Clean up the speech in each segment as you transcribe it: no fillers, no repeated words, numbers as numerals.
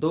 2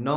9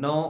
9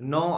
9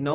9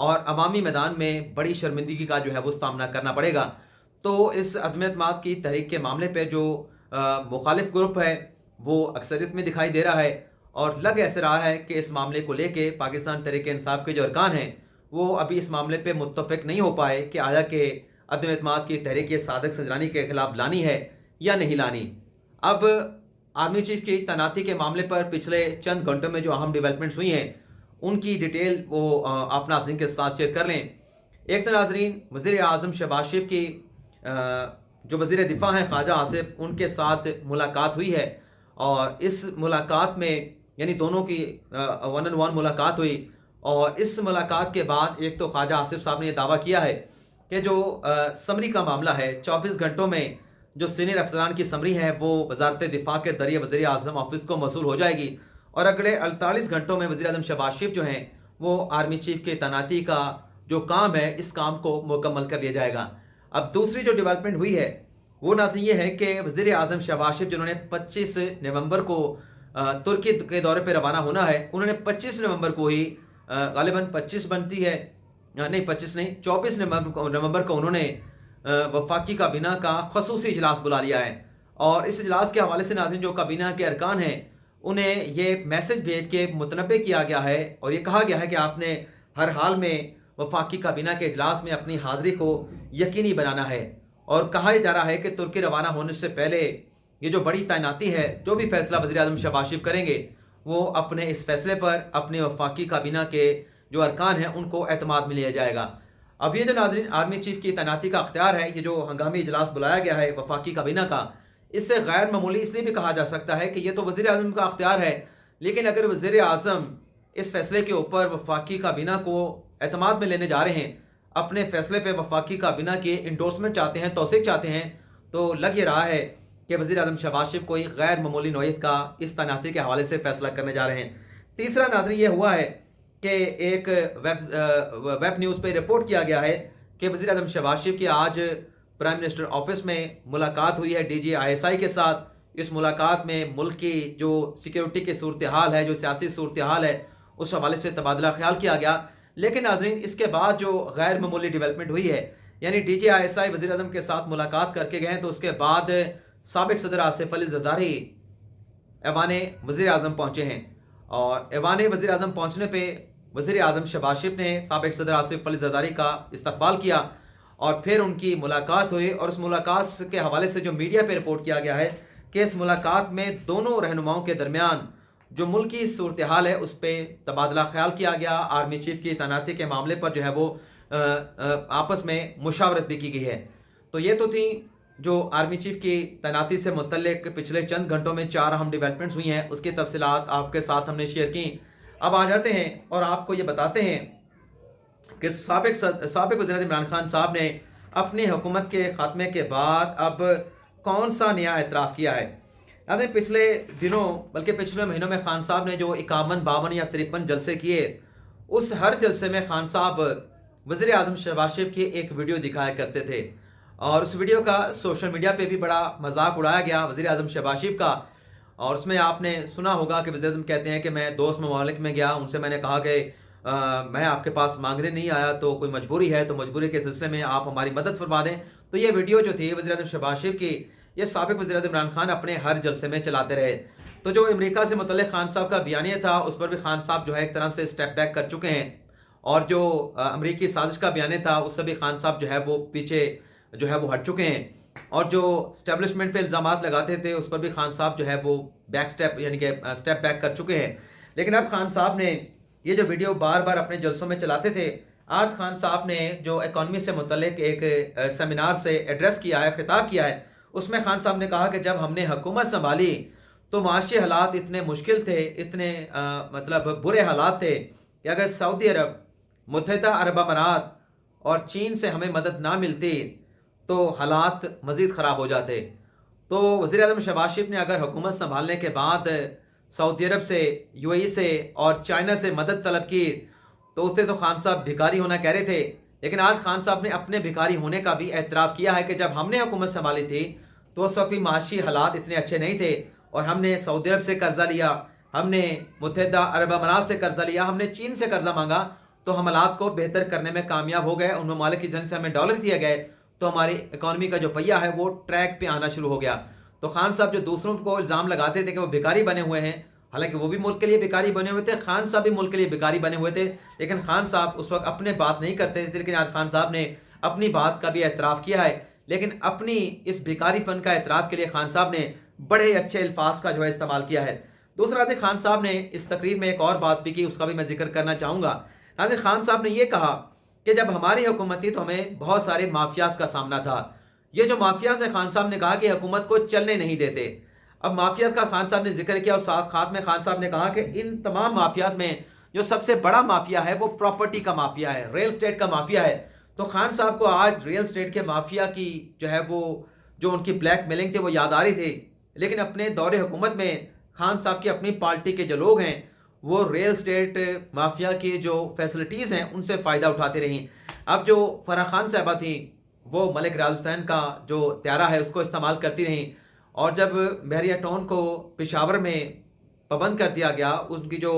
اور عوامی میدان میں بڑی شرمندگی کا جو ہے وہ سامنا کرنا پڑے گا۔ تو اس عدم اعتماد کی تحریک کے معاملے پہ جو مخالف گروپ ہے وہ اکثریت میں دکھائی دے رہا ہے، اور لگ ایسے رہا ہے کہ اس معاملے کو لے کے پاکستان تحریک انصاف کے جو ارکان ہیں وہ ابھی اس معاملے پہ متفق نہیں ہو پائے کہ آیا کہ عدم اعتماد کی تحریک صادق سنجرانی کے خلاف لانی ہے یا نہیں لانی۔ اب آرمی چیف کی تعیناتی کے معاملے پر پچھلے چند گھنٹوں میں جو اہم ڈیولپمنٹس ہوئی ہیں ان کی ڈیٹیل وہ آپ ناظرین کے ساتھ شیئر کر لیں۔ ایک تو ناظرین، وزیر اعظم شہباز شریف کی جو وزیر دفاع ہیں خواجہ آصف، ان کے ساتھ ملاقات ہوئی ہے، اور اس ملاقات میں یعنی دونوں کی ون آن ون ملاقات ہوئی، اور اس ملاقات کے بعد ایک تو خواجہ آصف صاحب نے یہ دعویٰ کیا ہے کہ جو سمری کا معاملہ ہے 24 گھنٹوں میں جو سینئر افسران کی سمری ہے وہ وزارت دفاع کے ذریعے وزیر اعظم آفس کو موصول ہو جائے گی، اور اگلے 48 گھنٹوں میں وزیر اعظم شہباز شریف جو ہیں وہ آرمی چیف کے تعیناتی کا جو کام ہے اس کام کو مکمل کر لیا جائے گا۔ اب دوسری جو ڈیولپمنٹ ہوئی ہے وہ ناظرین یہ ہے کہ وزیر اعظم شہباز شریف جنہوں نے 25 نومبر کو ترکی کے دورے پہ روانہ ہونا ہے، انہوں نے 25 نومبر کو ہی غالباً 25 بنتی ہے، نہیں 25 نہیں 24 نومبر کو انہوں نے وفاقی کابینہ کا خصوصی اجلاس بلا لیا ہے، اور اس اجلاس کے حوالے سے ناظرین جو کابینہ کے ارکان ہیں انہیں یہ میسج بھیج کے متنبع کیا گیا ہے، اور یہ کہا گیا ہے کہ آپ نے ہر حال میں وفاقی کابینہ کے اجلاس میں اپنی حاضری کو یقینی بنانا ہے، اور کہا جا رہا ہے کہ ترکی روانہ ہونے سے پہلے یہ جو بڑی تعیناتی ہے، جو بھی فیصلہ وزیر اعظم شہباز شریف کریں گے وہ اپنے اس فیصلے پر اپنے وفاقی کابینہ کے جو ارکان ہیں ان کو اعتماد میں لیا جائے گا۔ اب یہ جو ناظرین آرمی چیف کی تعیناتی کا اختیار ہے، یہ جو ہنگامی اجلاس بلایا گیا ہے وفاقی کابینہ کا، اس سے غیر معمولی اس لیے بھی کہا جا سکتا ہے کہ یہ تو وزیر اعظم کا اختیار ہے، لیکن اگر وزیر اعظم اس فیصلے کے اوپر وفاقی کابینہ کو اعتماد میں لینے جا رہے ہیں، اپنے فیصلے پہ وفاقی کابینہ کی انڈورسمنٹ چاہتے ہیں، توثیق چاہتے ہیں، تو لگ یہ رہا ہے کہ وزیر اعظم شہباز شریف کوئی غیر معمولی نوعیت کا اس تعیناتی کے حوالے سے فیصلہ کرنے جا رہے ہیں۔ تیسرا ناظرین یہ ہوا ہے کہ ایک ویب نیوز پہ رپورٹ کیا گیا ہے کہ وزیر اعظم شہباز شریف کی آج پرائم منسٹر آفس میں ملاقات ہوئی ہے DGISI کے ساتھ۔ اس ملاقات میں ملک کی جو سیکیورٹی کی صورتحال ہے، جو سیاسی صورتحال ہے، اس حوالے سے تبادلہ خیال کیا گیا، لیکن ناظرین اس کے بعد جو غیر معمولی ڈیولپمنٹ ہوئی ہے، یعنی DGISI وزیر اعظم کے ساتھ ملاقات کر کے گئے تو اس کے بعد سابق صدر آصف علی زرداری ایوان وزیر اعظم پہنچے ہیں، اور ایوان وزیر اعظم پہنچنے پہ وزیر اعظم شہباز شریف نے سابق صدر آصف علی زرداری کا استقبال کیا، اور پھر ان کی ملاقات ہوئی، اور اس ملاقات کے حوالے سے جو میڈیا پہ رپورٹ کیا گیا ہے کہ اس ملاقات میں دونوں رہنماؤں کے درمیان جو ملکی صورتحال ہے اس پہ تبادلہ خیال کیا گیا، آرمی چیف کی تعیناتی کے معاملے پر جو ہے وہ آپس میں مشاورت بھی کی گئی ہے۔ تو یہ تو تھی جو آرمی چیف کی تعیناتی سے متعلق پچھلے چند گھنٹوں میں 4 اہم ڈیولپمنٹس ہوئی ہیں، اس کی تفصیلات آپ کے ساتھ ہم نے شیئر کی۔ اب آ جاتے ہیں اور آپ کو یہ بتاتے ہیں کہ سابق وزیر اعظم عمران خان صاحب نے اپنی حکومت کے خاتمے کے بعد اب کون سا نیا اعتراف کیا ہے۔ پچھلے دنوں بلکہ پچھلے مہینوں میں خان صاحب نے جو 51، 52 یا 53 جلسے کیے، اس ہر جلسے میں خان صاحب وزیر اعظم شہباز شریف کی ایک ویڈیو دکھایا کرتے تھے، اور اس ویڈیو کا سوشل میڈیا پہ بھی بڑا مذاق اڑایا گیا وزیر اعظم شہباز شریف کا، اور اس میں آپ نے سنا ہوگا کہ وزیر اعظم کہتے ہیں کہ میں دوست ممالک میں گیا، ان سے میں نے کہا کہ میں آپ کے پاس مانگنے نہیں آیا، تو کوئی مجبوری ہے تو مجبوری کے سلسلے میں آپ ہماری مدد فرما دیں۔ تو یہ ویڈیو جو تھی وزیر اعظم شہباز شریف کی، یہ سابق وزیر اعظم عمران خان اپنے ہر جلسے میں چلاتے رہے۔ تو جو امریکہ سے متعلق خان صاحب کا بیانیہ تھا اس پر بھی خان صاحب جو ہے ایک طرح سے اسٹیپ بیک کر چکے ہیں، اور جو امریکی سازش کا بیانیہ تھا اس سے بھی خان صاحب جو ہے وہ پیچھے جو ہے وہ ہٹ چکے ہیں، اور جو اسٹیبلشمنٹ پہ الزامات لگاتے تھے اس پر بھی خان صاحب جو ہے وہ بیک سٹیپ یعنی کہ سٹیپ بیک کر چکے ہیں۔ لیکن اب خان صاحب نے یہ جو ویڈیو بار بار اپنے جلسوں میں چلاتے تھے، آج خان صاحب نے جو اکانومی سے متعلق ایک سیمینار سے ایڈریس کیا ہے، خطاب کیا ہے، اس میں خان صاحب نے کہا کہ جب ہم نے حکومت سنبھالی تو معاشی حالات اتنے مشکل تھے، اتنے مطلب برے حالات تھے کہ اگر سعودی عرب، متحدہ عرب امارات اور چین سے ہمیں مدد نہ ملتی تو حالات مزید خراب ہو جاتے۔ تو وزیر اعظم شہباز شریف نے اگر حکومت سنبھالنے کے بعد سعودی عرب سے، UAE سے اور چائنا سے مدد طلب کی تو اس سے تو خان صاحب بھکاری ہونا کہہ رہے تھے، لیکن آج خان صاحب نے اپنے بھکاری ہونے کا بھی اعتراف کیا ہے کہ جب ہم نے حکومت سنبھالی تھی تو اس وقت بھی معاشی حالات اتنے اچھے نہیں تھے، اور ہم نے سعودی عرب سے قرضہ لیا، ہم نے متحدہ عرب امارات سے قرضہ لیا، ہم نے چین سے قرضہ مانگا، تو ہم حالات کو بہتر کرنے میں کامیاب ہو گئے. ان ممالک کی جن سے ہمیں ڈالر دیا گئے تو ہماری اکانومی کا جو پہیہ ہے وہ ٹریک پہ آنا شروع ہو گیا. تو خان صاحب جو دوسروں کو الزام لگاتے تھے کہ وہ بھکاری بنے ہوئے ہیں، حالانکہ وہ بھی ملک کے لیے بھکاری بنے ہوئے تھے، خان صاحب بھی ملک کے لیے بھکاری بنے ہوئے تھے، لیکن خان صاحب اس وقت اپنے بات نہیں کرتے تھے. لیکن آج خان صاحب نے اپنی بات کا بھی اعتراف کیا ہے، لیکن اپنی اس بھکاری پن کا اعتراف کے لیے خان صاحب نے بڑے اچھے الفاظ کا جو ہے استعمال کیا ہے. دوسرا ناظرین، خان صاحب نے اس تقریر میں ایک اور بات بھی کی، اس کا بھی میں ذکر کرنا چاہوں گا. ناظرین، خان صاحب نے یہ کہا کہ جب ہماری حکومت تھی تو ہمیں بہت سارے مافیاز کا سامنا تھا. یہ جو مافیاز ہیں، خان صاحب نے کہا کہ حکومت کو چلنے نہیں دیتے. اب مافیاز کا خان صاحب نے ذکر کیا اور ساتھ میں خان صاحب نے کہا کہ ان تمام مافیاز میں جو سب سے بڑا مافیا ہے وہ پراپرٹی کا مافیا ہے، ریل اسٹیٹ کا مافیا ہے. تو خان صاحب کو آج ریل اسٹیٹ کے مافیا کی جو ہے وہ جو ان کی بلیک میلنگ تھی وہ یاد آ رہی تھی. لیکن اپنے دور حکومت میں خان صاحب کی اپنی پارٹی کے جو لوگ ہیں وہ ریل اسٹیٹ مافیا کی جو فیسلٹیز ہیں ان سے فائدہ اٹھاتے رہیں. اب جو فرح خان صاحبہ تھیں وہ ملک ریاض حسین کا جو طیارہ ہے اس کو استعمال کرتی رہیں، اور جب بحریہ ٹاؤن کو پشاور میں پابند کر دیا گیا، ان کی جو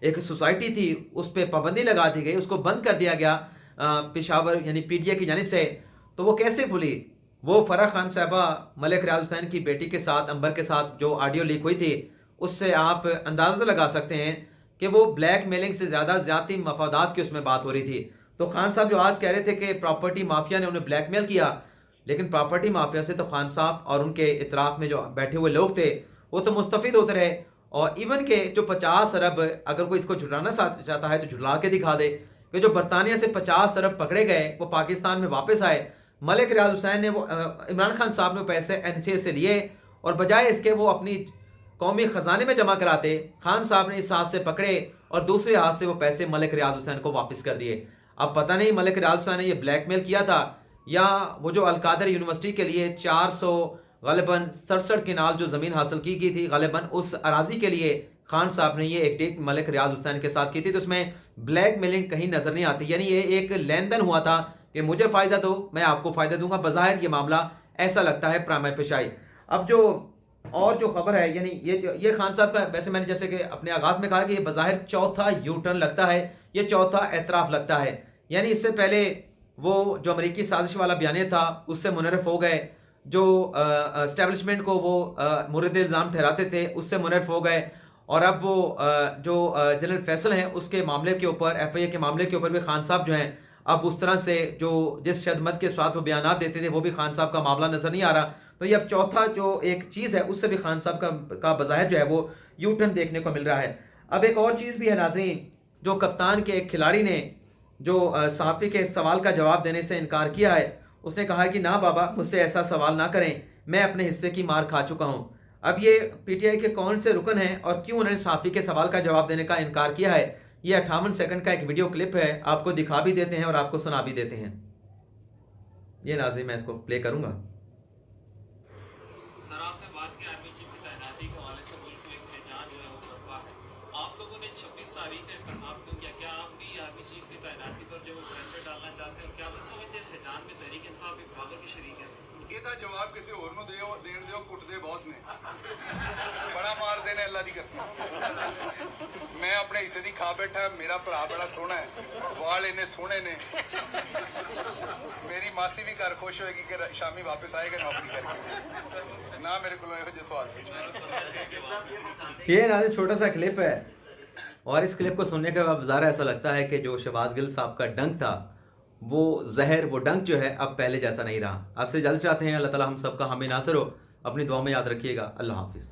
ایک سوسائٹی تھی اس پہ پابندی لگا دی گئی، اس کو بند کر دیا گیا پشاور یعنی پی ڈی اے کی جانب سے، تو وہ کیسے بھولی؟ وہ فرح خان صاحبہ ملک ریاض حسین کی بیٹی کے ساتھ، امبر کے ساتھ جو آڈیو لیک ہوئی تھی، اس سے آپ اندازہ لگا سکتے ہیں کہ وہ بلیک میلنگ سے زیادہ زیادتی مفادات کی اس میں بات ہو رہی تھی. تو خان صاحب جو آج کہہ رہے تھے کہ پراپرٹی مافیا نے انہیں بلیک میل کیا، لیکن پراپرٹی مافیا سے تو خان صاحب اور ان کے اطراف میں جو بیٹھے ہوئے لوگ تھے وہ تو مستفید ہوتے رہے. اور ایون کہ جو 50 ارب اگر کوئی اس کو جھٹلانا چاہتا ہے تو جھٹلا کے دکھا دے کہ جو برطانیہ سے 50 ارب پکڑے گئے وہ پاکستان میں واپس آئے. ملک ریاض حسین نے وہ عمران خان صاحب نے پیسے این سی اے سے لیے اور بجائے اس کے وہ اپنی قومی خزانے میں جمع کراتے، خان صاحب نے اس ہاتھ سے پکڑے اور دوسرے ہاتھ سے وہ پیسے ملک ریاض حسین کو واپس کر دیے. اب پتہ نہیں ملک ریاض حسین نے یہ بلیک میل کیا تھا یا وہ جو القادر یونیورسٹی کے لیے 400 غالباً 67 کنال جو زمین حاصل کی گئی تھی غالباً اس اراضی کے لیے خان صاحب نے یہ ایک ڈیل ملک ریاض حسین کے ساتھ کی تھی، تو اس میں بلیک میلنگ کہیں نظر نہیں آتی. یعنی یہ ایک لین دین ہوا تھا کہ مجھے فائدہ دو میں آپ کو فائدہ دوں گا. بظاہر یہ معاملہ ایسا لگتا ہے پرامہ فشائی. اب جو اور جو خبر ہے یعنی یہ خان صاحب کا، ویسے میں نے جیسے کہ اپنے آغاز میں کہا کہ یہ بظاہر چوتھا یو ٹرن لگتا ہے، یہ چوتھا اعتراف لگتا ہے. یعنی اس سے پہلے وہ جو امریکی سازش والا بیانیہ تھا اس سے منحرف ہو گئے، جو اسٹیبلشمنٹ کو وہ مورد الزام ٹھہراتے تھے اس سے منحرف ہو گئے، اور اب وہ جو جنرل فیصل ہیں اس کے معاملے کے اوپر، ایف آئی اے کے معاملے کے اوپر بھی خان صاحب جو ہیں اب اس طرح سے جو جس شدمت کے ساتھ وہ بیانات دیتے تھے وہ بھی خان صاحب کا معاملہ نظر نہیں آ رہا. تو یہ اب چوتھا جو ایک چیز ہے اس سے بھی خان صاحب کا بظاہر جو ہے وہ یو ٹرن دیکھنے کو مل رہا ہے. اب ایک اور چیز بھی ہے ناظرین، جو کپتان کے ایک کھلاڑی نے جو صحافی کے سوال کا جواب دینے سے انکار کیا ہے، اس نے کہا کہ نہ بابا مجھ سے ایسا سوال نہ کریں، میں اپنے حصے کی مار کھا چکا ہوں. اب یہ پی ٹی آئی کے کون سے رکن ہیں اور کیوں انہوں نے صحافی کے سوال کا جواب دینے کا انکار کیا ہے؟ یہ 58 سیکنڈ کا ایک ویڈیو کلپ ہے، آپ کو دکھا بھی دیتے ہیں اور آپ کو سنا بھی دیتے ہیں. یہ ناظرین میں اس کو پلے کروں گا. سر آپ نے بات کی آرمی چیف کی تعیناتی کے حوالے سے ملک میں احتجاج جو ہے وہ برپا ہے. آپ لوگوں نے 26 تاریخ کا انتخاب کیوں کیا؟ کیا آپ بھی آرمی چیف کی تعیناتی پر جو پریشر ڈالنا چاہتے ہیں؟ کیا آپ سمجھتے ہیں شہجان میں تحریک انصاف بھی بھاگل کی شریک ہے؟ یہ تھا جواب کسی اور نو دیو دین دیو کٹ دے بہت نے بڑا مار دینے اللہ دی قسم. میں اپنے حصے دی کھا بیٹھا، میرا بھرا بڑا سونا ہے، وال انہیں سونے نے. میری ماسی بھی گھر خوش ہوئے گی کہ شامی واپس آئے گا نوکری کر کے. نہ میرے کو یہ سوال یہ ناظرین چھوٹا سا کلپ ہے، اور اس کلپ کو سننے کے بعد ظاہر ایسا لگتا ہے کہ جو شہباز گل صاحب کا ڈنک تھا وہ زہر، وہ ڈنک جو ہے اب پہلے جیسا نہیں رہا. آپ سے اجازت چاہتے ہیں. اللہ تعالی ہم سب کا حامی ناصر ہو. اپنی دعا میں یاد رکھیے گا. اللہ حافظ.